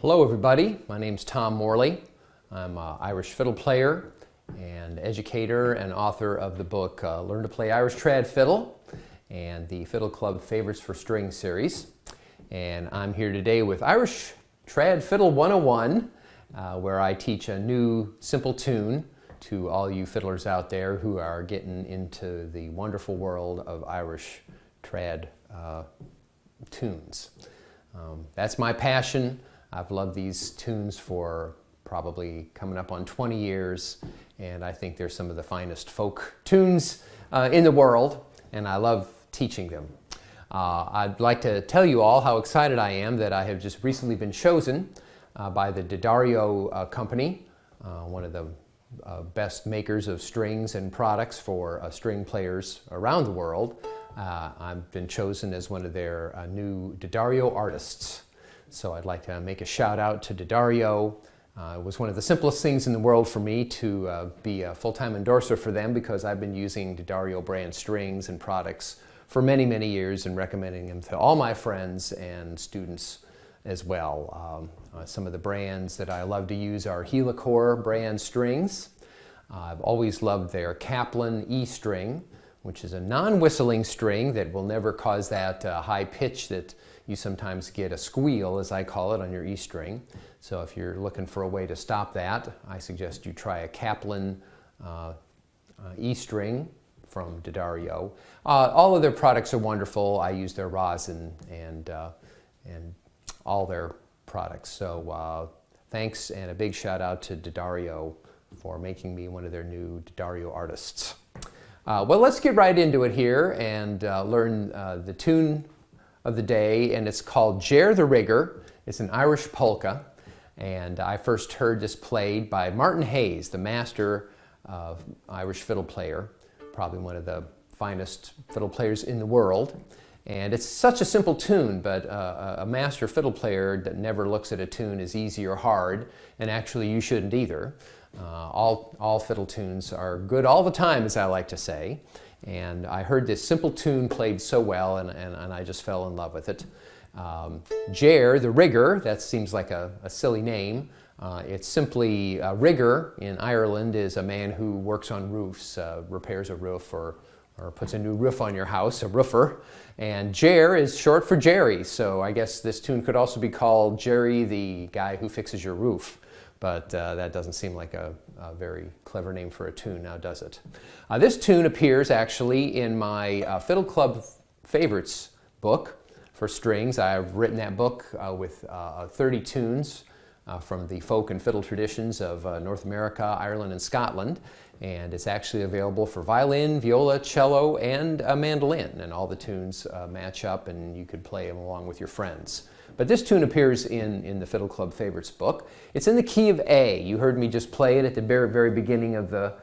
Hello everybody, my name's Tom Morley. I'm an Irish fiddle player and educator and author of the book Learn to Play Irish Trad Fiddle and the Fiddle Club Favorites for String series. And I'm here today with Irish Trad Fiddle 101 where I teach a new simple tune to all you fiddlers out there who are getting into the wonderful world of Irish trad tunes. That's my passion. I've loved these tunes for probably coming up on 20 years, and I think they're some of the finest folk tunes in the world, and I love teaching them. I'd like to tell you all how excited I am that I have just recently been chosen by the D'Addario company, one of the best makers of strings and products for string players around the world. I've been chosen as one of their new D'Addario artists. So I'd like to make a shout out to D'Addario. It was one of the simplest things in the world for me to be a full-time endorser for them because I've been using D'Addario brand strings and products for many, many years and recommending them to all my friends and students as well. Some of the brands that I love to use are Helicore brand strings. I've always loved their Kaplan E string, which is a non-whistling string that will never cause that high pitch that you sometimes get, a squeal as I call it, on your E string. So if you're looking for a way to stop that, I suggest you try a Kaplan E string from D'Addario. All of their products are wonderful. I use their rosin and all their products. So thanks and a big shout out to D'Addario for making me one of their new D'Addario artists. Well, let's get right into it here and learn the tune of the day, and it's called Ger the Rigger. It's an Irish polka, and I first heard this played by Martin Hayes, the master Irish fiddle player, probably one of the finest fiddle players in the world. And it's such a simple tune, but a master fiddle player that never looks at a tune as easy or hard, and actually you shouldn't either. All fiddle tunes are good all the time, as I like to say. And I heard this simple tune played so well, and I just fell in love with it. Ger the Rigger, that seems like a silly name. It's simply a rigger in Ireland is a man who works on roofs, repairs a roof or puts a new roof on your house, a roofer. And Ger is short for Jerry, so I guess this tune could also be called Jerry the guy who fixes your roof. But that doesn't seem like a very clever name for a tune, now does it? This tune appears actually in my Fiddle Club Favorites book for strings. I've written that book with 30 tunes from the folk and fiddle traditions of North America, Ireland, and Scotland. And it's actually available for violin, viola, cello, and a mandolin. And all the tunes match up and you could play them along with your friends. But this tune appears in the Fiddle Club Favorites book. It's in the key of A. You heard me just play it at the very, very beginning of the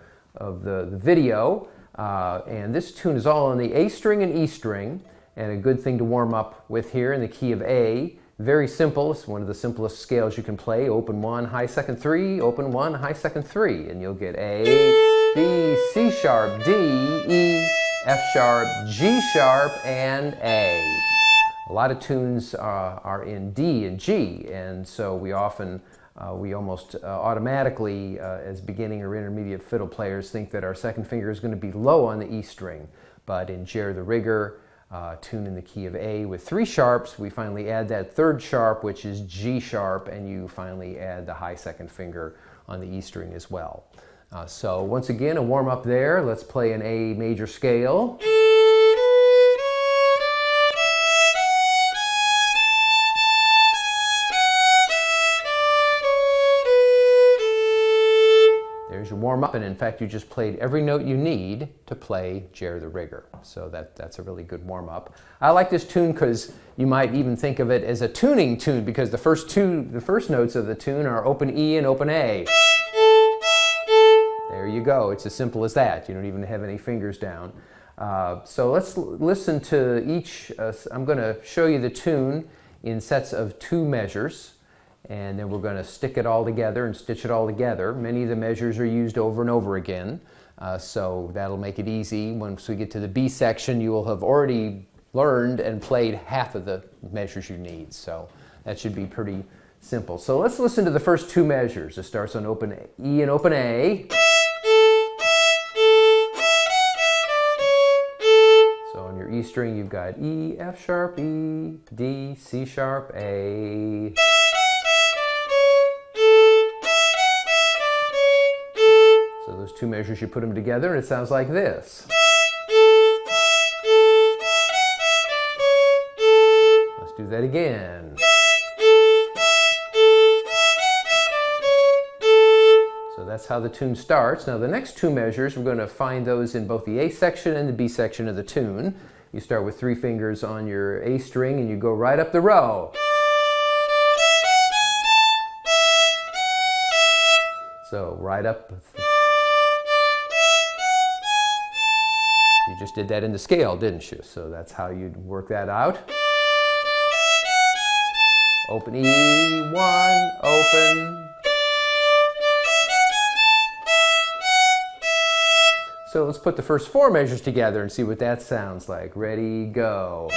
video. And this tune is all on the A string and E string. And a good thing to warm up with here in the key of A. Very simple. It's one of the simplest scales you can play. Open 1, high second 3, open 1, high second 3. And you'll get A, B, C sharp, D, E, F sharp, G sharp, and A. A lot of tunes are in D and G, and so we often, we almost automatically, as beginning or intermediate fiddle players, think that our second finger is going to be low on the E string. But in Ger the Rigger, tune in the key of A with 3 sharps, we finally add that third sharp, which is G sharp, and you finally add the high second finger on the E string as well. So once again, a warm up there. Let's play an A major scale. There's your warm up, and in fact you just played every note you need to play Ger the Rigger. So that's a really good warm up. I like this tune because you might even think of it as a tuning tune because the first notes of the tune are open E and open A. There you go. It's as simple as that. You don't even have any fingers down. So let's listen to each. I'm going to show you the tune in sets of 2 measures. And then we're going to stick it all together and stitch it all together. Many of the measures are used over and over again, so that'll make it easy. Once we get to the B section, you will have already learned and played half of the measures you need, so that should be pretty Simple. So let's listen to the first two measures. It starts on open E and open A. So on your E string, you've got E, F sharp, E, D, C sharp, A. So those two measures, you put them together and it sounds like this. Let's do that again. So that's how the tune starts. Now the next two measures, we're going to find those in both the A section and the B section of the tune. You start with 3 fingers on your A string and you go right up the row. So right up. You just did that in the scale, didn't you? So that's how you'd work that out. Open E1, open. So let's put the first 4 measures together and see what that sounds like. Ready, go.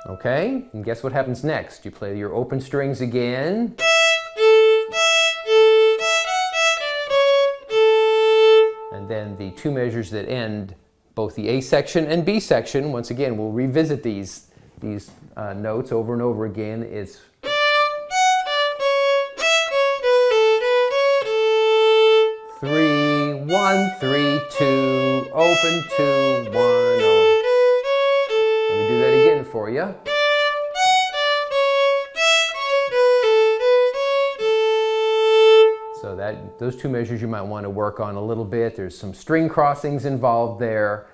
Okay, and guess what happens next? You play your open strings again. And then the 2 measures that end both the A section and B section, once again, we'll revisit these notes over and over again. It's three, 1, 3, 2, open 2, 1. Let me do that again for you. So those 2 measures you might want to work on a little bit. There's some string crossings involved there.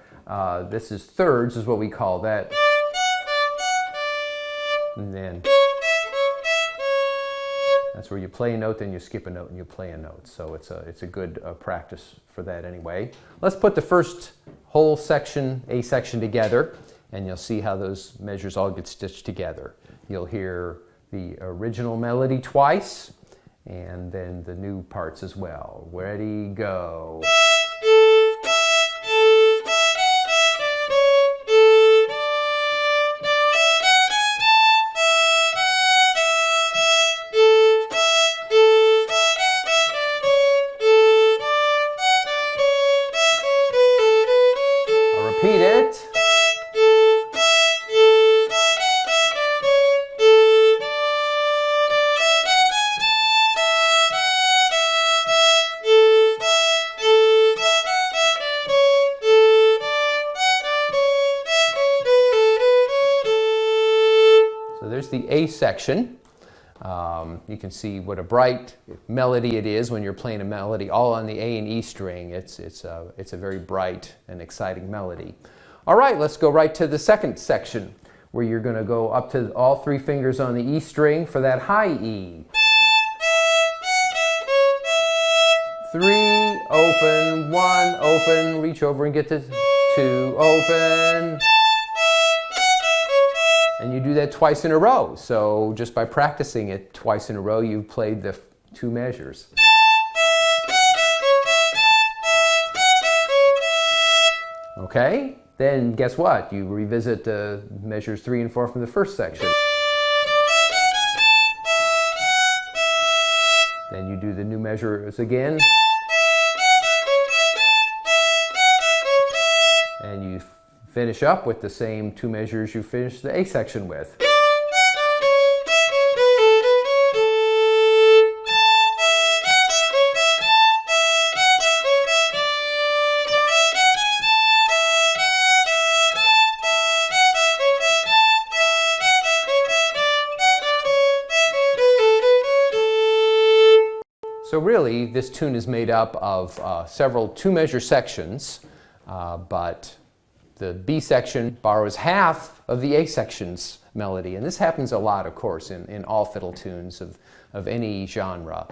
This is thirds, is what we call that. And then that's where you play a note, then you skip a note and you play a note. So it's a good practice for that anyway. Let's put the first whole section, A section, together, and you'll see how those measures all get stitched together. You'll hear the original melody twice, and then the new parts as well. Ready, go. Repeat it. So there's the A section. You can see what a bright melody it is when you're playing a melody all on the A and E string. It's a very bright and exciting melody. All right, let's go right to the second section, where you're going to go up to all 3 fingers on the E string for that high E. 3, open, 1, open, reach over and get to 2, open. And you do that twice in a row. So just by practicing it twice in a row, you've played the 2 measures. Okay, then guess what? You revisit measures 3 and 4 from the first section. Then you do the new measures again. And you finish up with the same 2 measures you finished the A section with. So really, this tune is made up of several 2-measure sections, but the B section borrows half of the A section's melody. And this happens a lot, of course, in all fiddle tunes of any genre.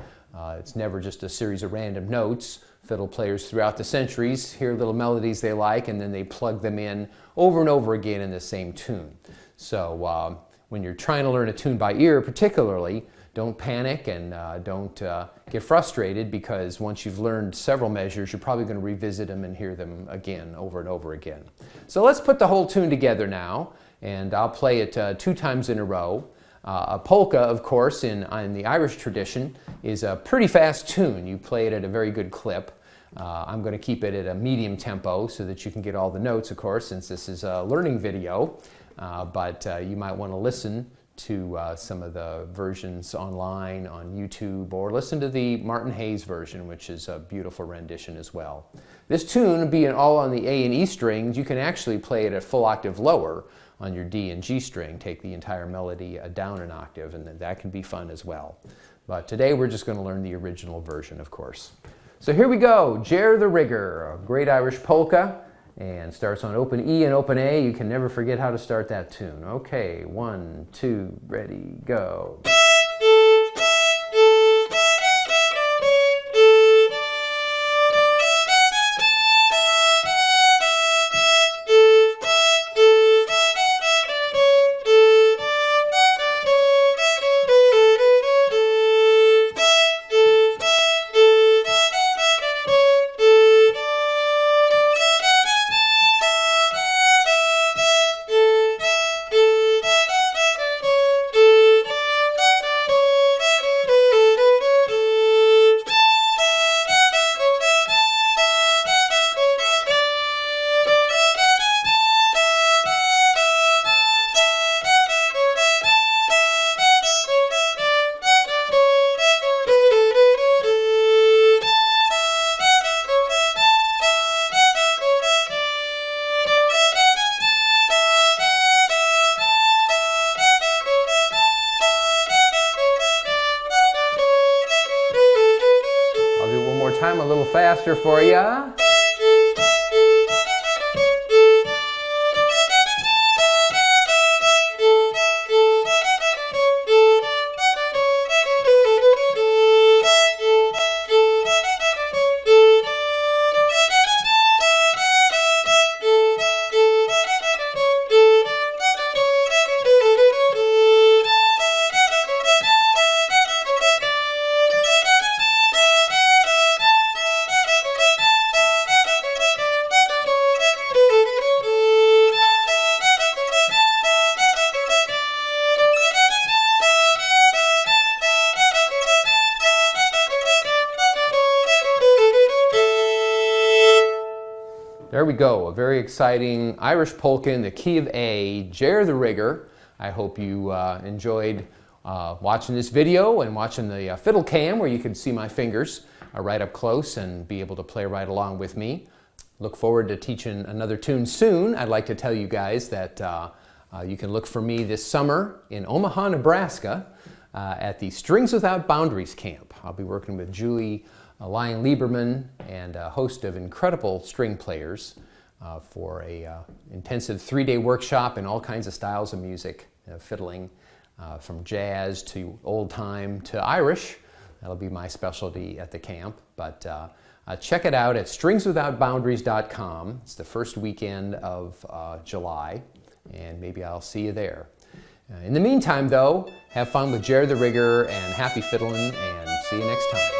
It's never just a series of random notes. Fiddle players throughout the centuries hear little melodies they like, and then they plug them in over and over again in the same tune. So when you're trying to learn a tune by ear particularly, don't panic and don't get frustrated, because once you've learned several measures, you're probably going to revisit them and hear them again over and over again. So let's put the whole tune together now, and I'll play it 2 times in a row. A polka, of course, in the Irish tradition, is a pretty fast tune. You play it at a very good clip. I'm going to keep it at a medium tempo so that you can get all the notes, of course, since this is a learning video. But you might want to listen to some of the versions online on YouTube, or listen to the Martin Hayes version, which is a beautiful rendition as well. This tune, being all on the A and E strings, you can actually play it a full octave lower on your D and G string, take the entire melody down an octave, and that can be fun as well. But today we're just going to learn the original version, of course. So here we go, Ger the Rigger, a great Irish polka, and starts on open E and open A. You can never forget how to start that tune. Okay, 1, 2, ready, go. Time a little faster for you. There we go, a very exciting Irish polka in the key of A, Ger the Rigger. I hope you enjoyed watching this video and watching the fiddle cam, where you can see my fingers right up close and be able to play right along with me. Look forward to teaching another tune soon. I'd like to tell you guys that you can look for me this summer in Omaha, Nebraska at the Strings Without Boundaries camp. I'll be working with Julie Lion Lieberman and a host of incredible string players for a intensive 3-day workshop in all kinds of styles of music, fiddling from jazz to old time to Irish. That'll be my specialty at the camp. But check it out at stringswithoutboundaries.com. It's the first weekend of July, and maybe I'll see you there. In the meantime, though, have fun with Ger the Rigger and happy fiddling, and see you next time.